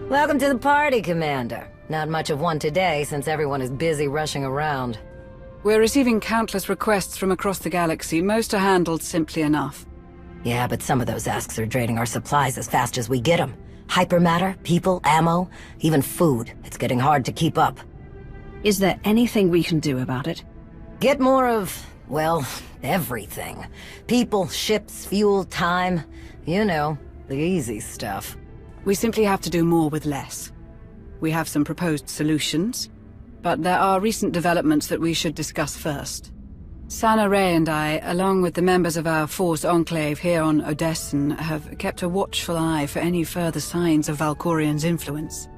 Welcome to the party, Commander. Not much of one today, since everyone is busy rushing around. We're receiving countless requests from across the galaxy. Most are handled simply enough. Yeah, but some of those asks are draining our supplies as fast as we get them. Hypermatter, people, ammo, even food. It's getting hard to keep up. Is there anything we can do about it? Get more of, well, everything. People, ships, fuel, time. You know, the easy stuff. We simply have to do more with less. We have some proposed solutions, but there are recent developments that we should discuss first. Sana Ray and I, along with the members of our Force Enclave here on Odessen, have kept a watchful eye for any further signs of Valkorian's influence.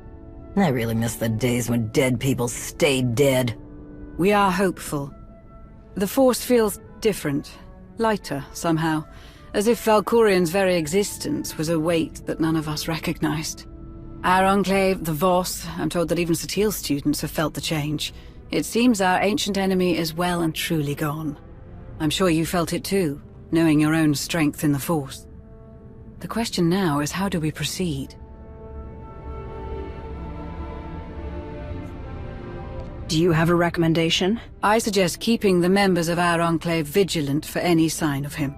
I really miss the days when dead people stayed dead. We are hopeful. The Force feels different, lighter somehow, as if Valkorian's very existence was a weight that none of us recognized. Our Enclave, the Voss, I'm told that even Satil students have felt the change. It seems our ancient enemy is well and truly gone. I'm sure you felt it too, knowing your own strength in the Force. The question now is, how do we proceed? Do you have a recommendation? I suggest keeping the members of our Enclave vigilant for any sign of him.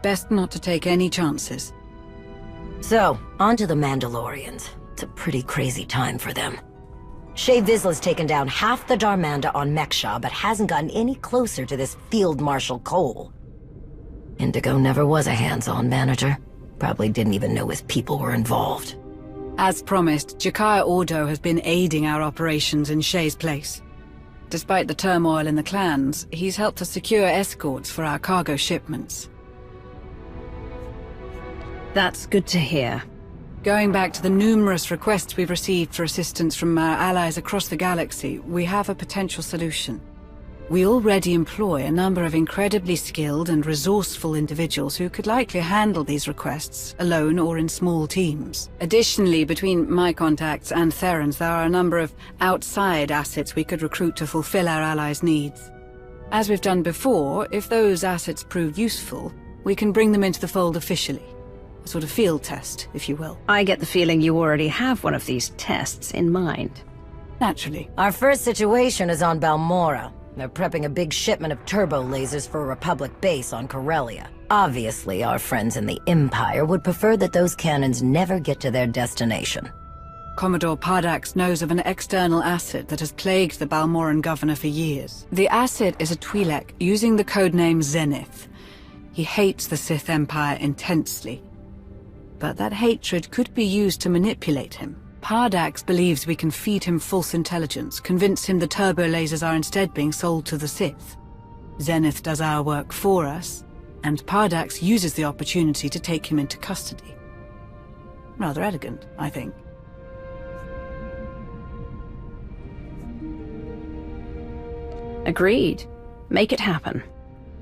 Best not to take any chances. So, on to the Mandalorians. It's a pretty crazy time for them. Shae Vizsla's taken down half the Darmanda on Meksha, but hasn't gotten any closer to this Field Marshal Cole. Indigo never was a hands-on manager. Probably didn't even know his people were involved. As promised, Jakaya Ordo has been aiding our operations in Shae's place. Despite the turmoil in the clans, he's helped us secure escorts for our cargo shipments. That's good to hear. Going back to the numerous requests we've received for assistance from our allies across the galaxy, we have a potential solution. We already employ a number of incredibly skilled and resourceful individuals who could likely handle these requests, alone or in small teams. Additionally, between my contacts and Theron's, there are a number of outside assets we could recruit to fulfill our allies' needs. As we've done before, if those assets prove useful, we can bring them into the fold officially. A sort of field test, if you will. I get the feeling you already have one of these tests in mind. Naturally. Our first situation is on Balmorra. They're prepping a big shipment of turbo lasers for a Republic base on Corellia. Obviously, our friends in the Empire would prefer that those cannons never get to their destination. Commodore Pardax knows of an external asset that has plagued the Balmorran governor for years. The asset is a Twi'lek using the codename Zenith. He hates the Sith Empire intensely, but that hatred could be used to manipulate him. Pardax believes we can feed him false intelligence, convince him the turbo lasers are instead being sold to the Sith. Zenith does our work for us, and Pardax uses the opportunity to take him into custody. Rather elegant, I think. Agreed. Make it happen.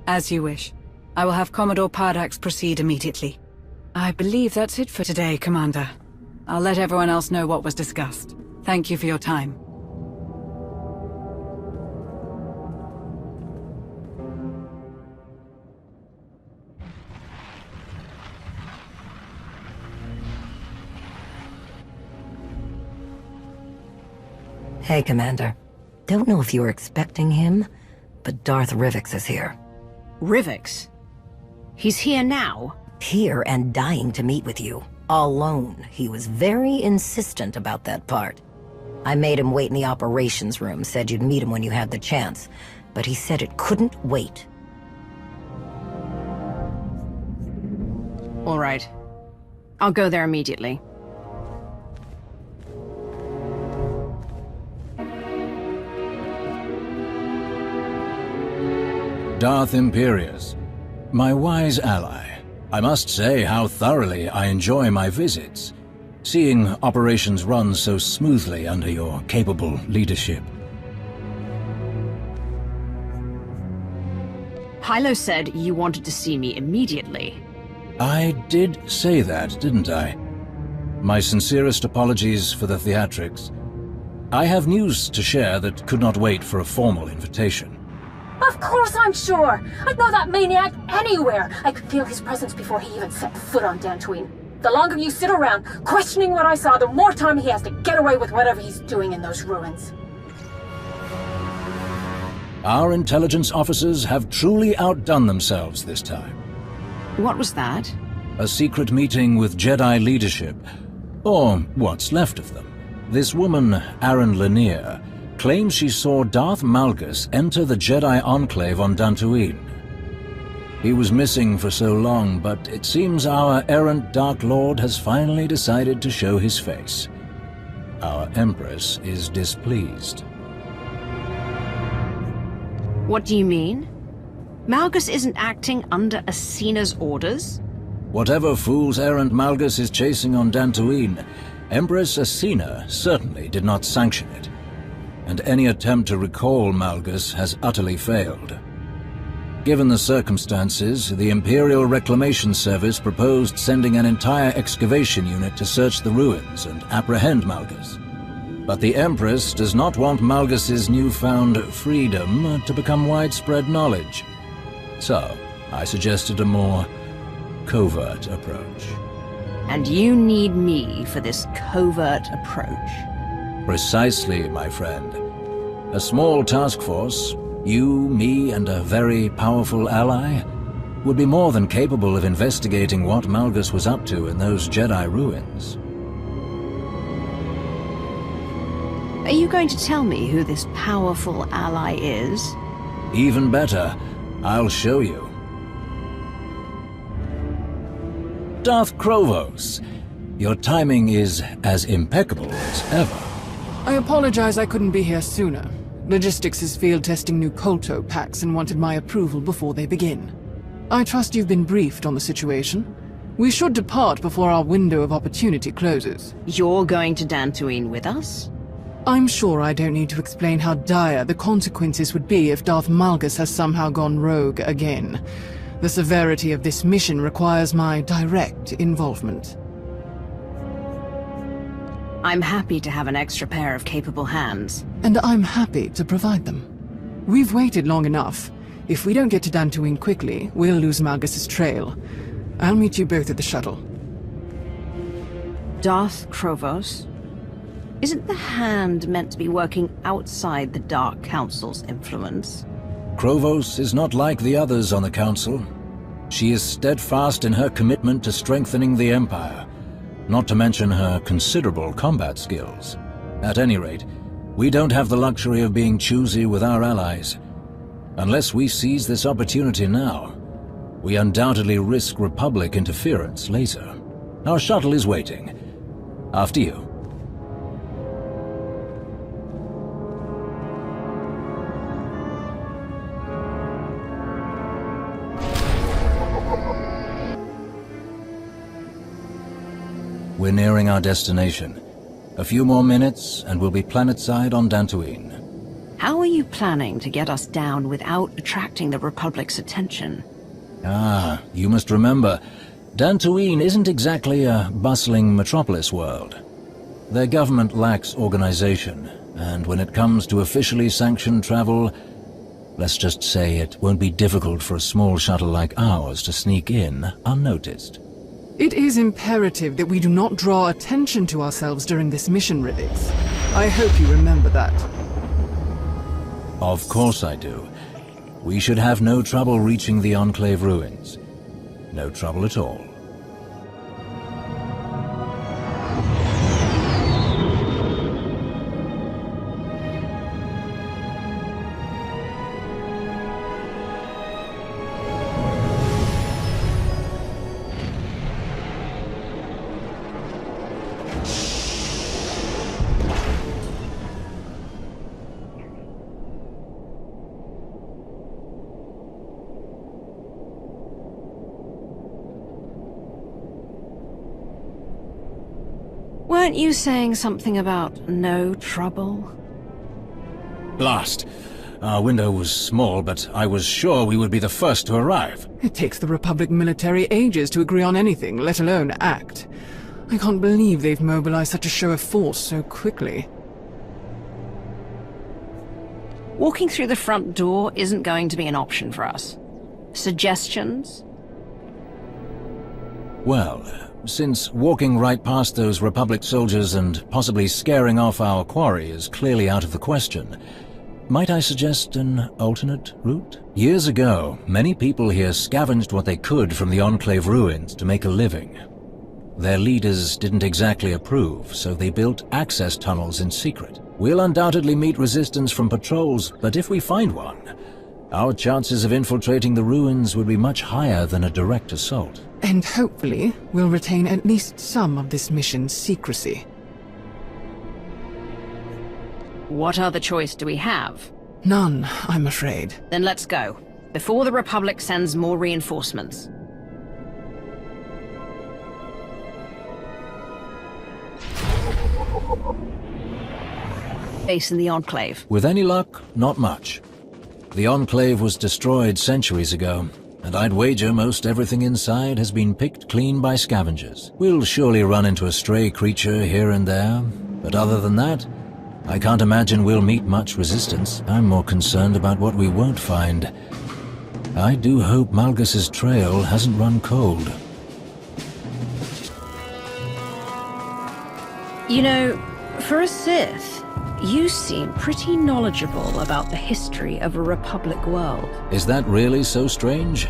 As you wish. I will have Commodore Pardax proceed immediately. I believe that's it for today, Commander. I'll let everyone else know what was discussed. Thank you for your time. Hey, Commander. Don't know if you were expecting him, but Darth Rivix is here. Rivix? He's here now? Here and dying to meet with you. Alone. He was very insistent about that part. I made him wait in the operations room, said you'd meet him when you had the chance, but he said it couldn't wait. All right. I'll go there immediately. Darth Imperius, my wise ally. I must say how thoroughly I enjoy my visits, seeing operations run so smoothly under your capable leadership. Pylo said you wanted to see me immediately. I did say that, didn't I? My sincerest apologies for the theatrics. I have news to share that could not wait for a formal invitation. Of course I'm sure! I'd know that maniac anywhere! I could feel his presence before he even set foot on Dantooine. The longer you sit around questioning what I saw, the more time he has to get away with whatever he's doing in those ruins. Our intelligence officers have truly outdone themselves this time. What was that? A secret meeting with Jedi leadership, or what's left of them. This woman, Aaron Lanier, claims she saw Darth Malgus enter the Jedi Enclave on Dantooine. He was missing for so long, but it seems our errant Dark Lord has finally decided to show his face. Our Empress is displeased. What do you mean? Malgus isn't acting under Asina's orders? Whatever fool's errand Malgus is chasing on Dantooine, Empress Asina certainly did not sanction it. And any attempt to recall Malgus has utterly failed. Given the circumstances, the Imperial Reclamation Service proposed sending an entire excavation unit to search the ruins and apprehend Malgus. But the Empress does not want Malgus's newfound freedom to become widespread knowledge. So, I suggested a more covert approach. And you need me for this covert approach. Precisely, my friend. A small task force, you, me, and a very powerful ally, would be more than capable of investigating what Malgus was up to in those Jedi ruins. Are you going to tell me who this powerful ally is? Even better, I'll show you. Darth Krovos, your timing is as impeccable as ever. I apologize I couldn't be here sooner. Logistics is field testing new Kolto packs and wanted my approval before they begin. I trust you've been briefed on the situation. We should depart before our window of opportunity closes. You're going to Dantooine with us? I'm sure I don't need to explain how dire the consequences would be if Darth Malgus has somehow gone rogue again. The severity of this mission requires my direct involvement. I'm happy to have an extra pair of capable hands. And I'm happy to provide them. We've waited long enough. If we don't get to Dantooine quickly, we'll lose Malgus's trail. I'll meet you both at the shuttle. Darth Krovos? Isn't the Hand meant to be working outside the Dark Council's influence? Krovos is not like the others on the Council. She is steadfast in her commitment to strengthening the Empire, not to mention her considerable combat skills. At any rate, we don't have the luxury of being choosy with our allies. Unless we seize this opportunity now, we undoubtedly risk Republic interference later. Our shuttle is waiting. After you. We're nearing our destination. A few more minutes, and we'll be planetside on Dantooine. How are you planning to get us down without attracting the Republic's attention? Ah, you must remember, Dantooine isn't exactly a bustling metropolis world. Their government lacks organization, and when it comes to officially sanctioned travel, let's just say it won't be difficult for a small shuttle like ours to sneak in unnoticed. It is imperative that we do not draw attention to ourselves during this mission, Rivix. I hope you remember that. Of course I do. We should have no trouble reaching the Enclave ruins. No trouble at all. Weren't you saying something about no trouble? Blast! Our window was small, but I was sure we would be the first to arrive. It takes the Republic military ages to agree on anything, let alone act. I can't believe they've mobilized such a show of force so quickly. Walking through the front door isn't going to be an option for us. Suggestions? Well, Since walking right past those Republic soldiers and possibly scaring off our quarry is clearly out of the question, might I suggest an alternate route? Years ago, many people here scavenged what they could from the Enclave ruins to make a living. Their leaders didn't exactly approve, so they built access tunnels in secret. We'll undoubtedly meet resistance from patrols, but if we find one, our chances of infiltrating the ruins would be much higher than a direct assault. And hopefully, we'll retain at least some of this mission's secrecy. What other choice do we have? None, I'm afraid. Then let's go, before the Republic sends more reinforcements. Base in the Enclave. With any luck, not much. The Enclave was destroyed centuries ago, and I'd wager most everything inside has been picked clean by scavengers. We'll surely run into a stray creature here and there, but other than that, I can't imagine we'll meet much resistance. I'm more concerned about what we won't find. I do hope Malgus's trail hasn't run cold. You know, for a Sith, you seem pretty knowledgeable about the history of a Republic world. Is that really so strange?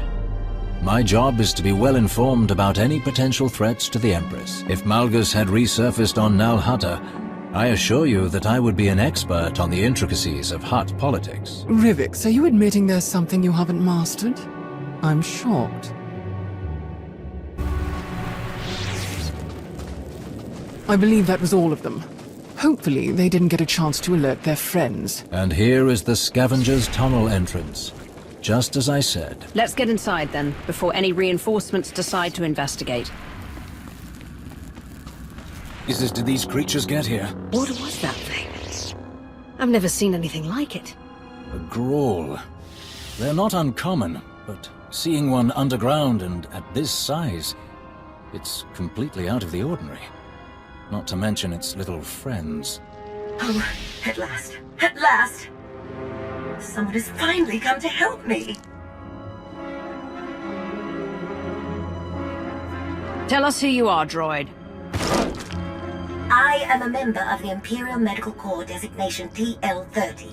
My job is to be well informed about any potential threats to the Empress. If Malgus had resurfaced on Nal Hutta, I assure you that I would be an expert on the intricacies of Hutt politics. Rivix, are you admitting there's something you haven't mastered? I'm shocked. I believe that was all of them. Hopefully, they didn't get a chance to alert their friends. And here is the Scavenger's tunnel entrance. Just as I said. Let's get inside then, before any reinforcements decide to investigate. Did these creatures get here? What was that thing? I've never seen anything like it. A Grawl. They're not uncommon, but seeing one underground and at this size, it's completely out of the ordinary. Not to mention its little friends. Oh, at last. At last! Someone has finally come to help me! Tell us who you are, droid. I am a member of the Imperial Medical Corps designation TL-30.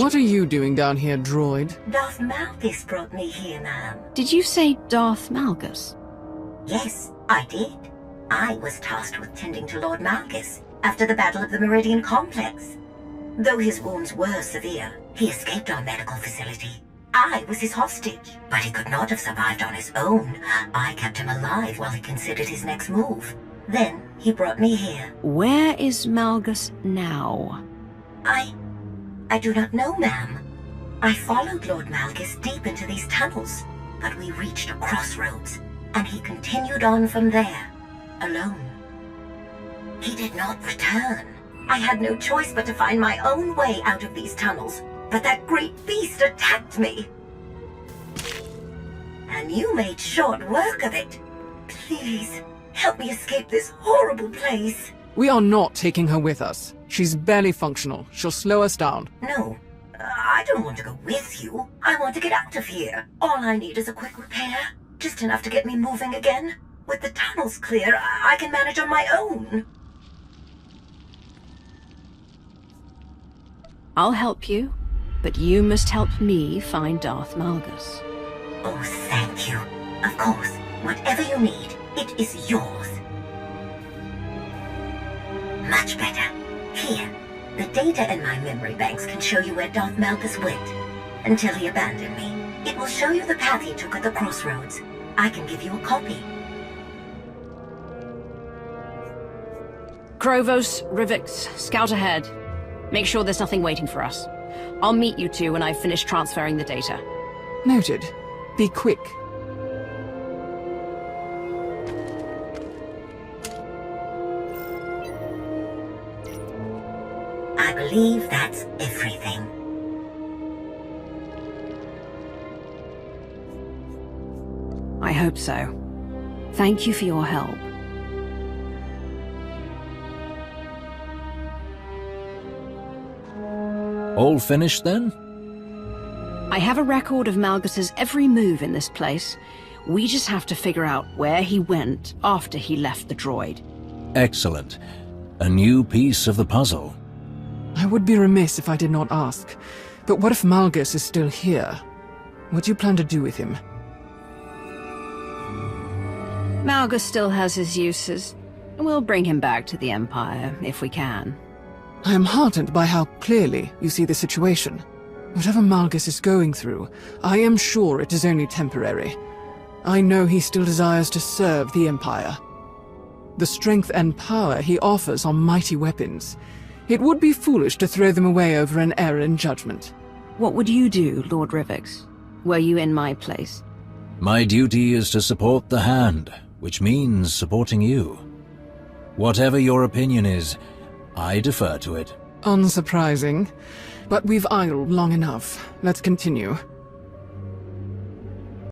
What are you doing down here, droid? Darth Malgus brought me here, ma'am. Did you say Darth Malgus? Yes, I did. I was tasked with tending to Lord Malgus after the Battle of the Meridian Complex. Though his wounds were severe, he escaped our medical facility. I was his hostage, but he could not have survived on his own. I kept him alive while he considered his next move. Then he brought me here. Where is Malgus now? I do not know, ma'am. I followed Lord Malgus deep into these tunnels, but we reached a crossroads, and he continued on from there. Alone. He did not return. I had no choice but to find my own way out of these tunnels, but that great beast attacked me. And you made short work of it. Please, help me escape this horrible place. We are not taking her with us. She's barely functional. She'll slow us down. No, I don't want to go with you. I want to get out of here. All I need is a quick repair, just enough to get me moving again. With the tunnels clear, I can manage on my own. I'll help you, but you must help me find Darth Malgus. Oh, thank you. Of course, whatever you need, it is yours. Much better. Here, the data in my memory banks can show you where Darth Malgus went, until he abandoned me. It will show you the path he took at the crossroads. I can give you a copy. Krovos, Rivix, scout ahead. Make sure there's nothing waiting for us. I'll meet you two when I've finished transferring the data. Noted. Be quick. I believe that's everything. I hope so. Thank you for your help. All finished then? I have a record of Malgus's every move in this place. We just have to figure out where he went after he left the droid. Excellent. A new piece of the puzzle. I would be remiss if I did not ask. But what if Malgus is still here? What do you plan to do with him? Malgus still has his uses. We'll bring him back to the Empire, if we can. I am heartened by how clearly you see the situation. Whatever Malgus is going through, I am sure it is only temporary. I know he still desires to serve the Empire. The strength and power he offers are mighty weapons. It would be foolish to throw them away over an error in judgment. What would you do, Lord Rivix? Were you in my place? My duty is to support the Hand, which means supporting you. Whatever your opinion is, I defer to it. Unsurprising. But we've idled long enough. Let's continue.